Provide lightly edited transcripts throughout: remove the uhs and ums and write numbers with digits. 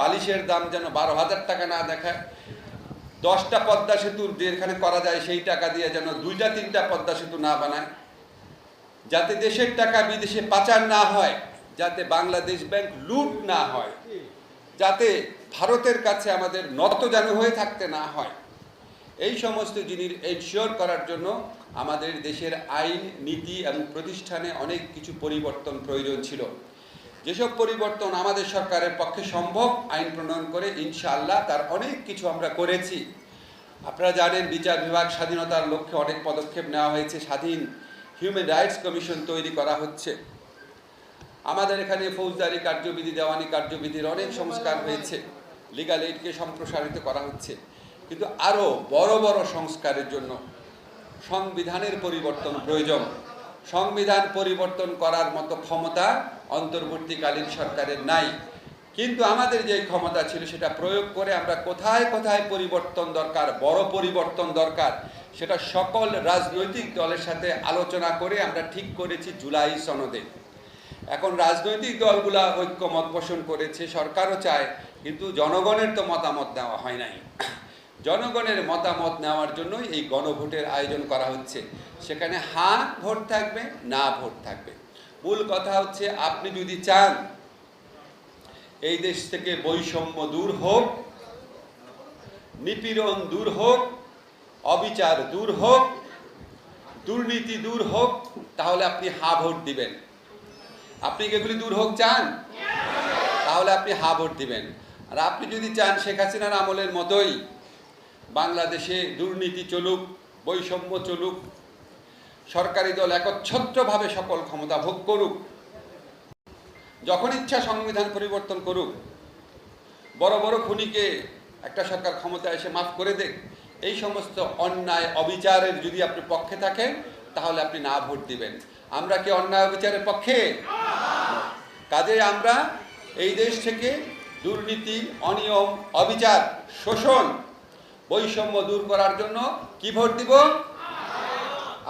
বালিশের দাম যেন 12,000 টাকা না দেখায়, 10টা পদ্মা সেতু যেখানে করা যায় সেই টাকা দিয়ে যেন 2টা 3টা পদ্মা সেতু না বানায়, যাতে দেশের টাকা বিদেশে পাচার না হয়, যাতে বাংলাদেশ ব্যাংক লুট না হয়, যাতে ভারতের কাছে আমাদের নতজানু হয়ে থাকতে না হয়, এই সমস্ত জিনিস এনশিওর করার জন্য আমাদের দেশের আইন নীতি এবং প্রতিষ্ঠানে অনেক কিছু পরিবর্তন প্রয়োজন ছিল। যেসব পরিবর্তন আমাদের সরকারের পক্ষে সম্ভব আইন প্রণয়ন করে ইনশাআল্লাহ তার অনেক কিছু আমরা করেছি। আপনারা জানেন বিচার বিভাগ স্বাধীনতার লক্ষ্যে অনেক পদক্ষেপ নেওয়া হয়েছে, স্বাধীন হিউম্যান রাইটস কমিশন তৈরি করা হচ্ছে। আমাদের এখানে ফৌজদারি কার্যবিধি, দেওয়ানি কার্যবিধির অনেক সংস্কার হয়েছে, লিগ্যাল এইডকে সম্প্রসারিত করা হচ্ছে। কিন্তু আরও বড় বড় সংস্কারের জন্য সংবিধানের পরিবর্তন প্রয়োজন। সংবিধান পরিবর্তন করার মতো ক্ষমতা অন্তর্বর্তীকালীন সরকারের নাই, কিন্তু আমাদের যে ক্ষমতা ছিল সেটা প্রয়োগ করে আমরা কোথায় কোথায় পরিবর্তন দরকার, বড় পরিবর্তন দরকার, সেটা সকল রাজনৈতিক দলের সাথে আলোচনা করে আমরা ঠিক করেছি জুলাই সনদে। এখন রাজনৈতিক দলগুলা ঐক্যমত পোষণ করেছে, সরকারও চায়, কিন্তু জনগণের তো মতামত দেওয়া হয় নাই। জনগণের মতামত নেওয়ার জন্যই এই গণভোটের আয়োজন করা হচ্ছে। সেখানে হ্যাঁ ভোট থাকবে, না ভোট থাকবে। মূল কথা হচ্ছে, আপনি যদি চান এই দেশ থেকে বৈষম্য দূর হোক, নিপীড়ন দূর হোক, অবিচার দূর হোক, দুর্নীতি দূর হোক, তাহলে আপনি হ্যাঁ ভোট দিবেন। আপনি কি এগুলি দূর হোক চান? তাহলে আপনি হ্যাঁ ভোট দিবেন। আর আপনি যদি চান শেখ হাসিনার আমলের মতোই বাংলাদেশে দুর্নীতি চলুক, বৈষম্য চলুক, সরকারি দল একচ্ছত্রভাবে সকল ক্ষমতা ভোগ করুক, যখন ইচ্ছা সংবিধান পরিবর্তন করুক, বড় বড় খুনিকে একটা সরকার ক্ষমতা এসে মাফ করে দেখ, এই সমস্ত অন্যায় অবিচারের যদি আপনি পক্ষে থাকেন তাহলে আপনি না ভোট দিবেন। আমরা কি অন্যায় অবিচারের পক্ষে? কাজে আমরা এই দেশ থেকে দুর্নীতি, অনিয়ম, অবিচার, শোষণ, বৈষম্য দূর করার জন্য কি ভোট দিব?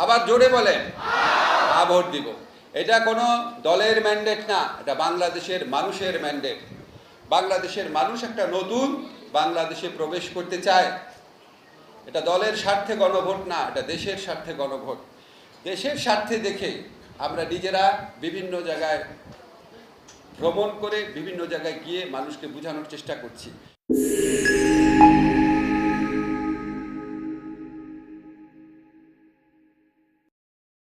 আবার জোরে বলেন, হ্যাঁ ভোট দিব। এটা কোনো দলের ম্যান্ডেট না, এটা বাংলাদেশের মানুষের ম্যান্ডেট। বাংলাদেশের মানুষ একটা নতুন বাংলাদেশে প্রবেশ করতে চায়। এটা দলের স্বার্থে গণভোট না, এটা দেশের স্বার্থে গণভোট। দেশের স্বার্থে দেখে আমরা নিজেরা বিভিন্ন জায়গায় ভ্রমণ করে, বিভিন্ন জায়গায় গিয়ে মানুষকে বোঝানোর চেষ্টা করছি।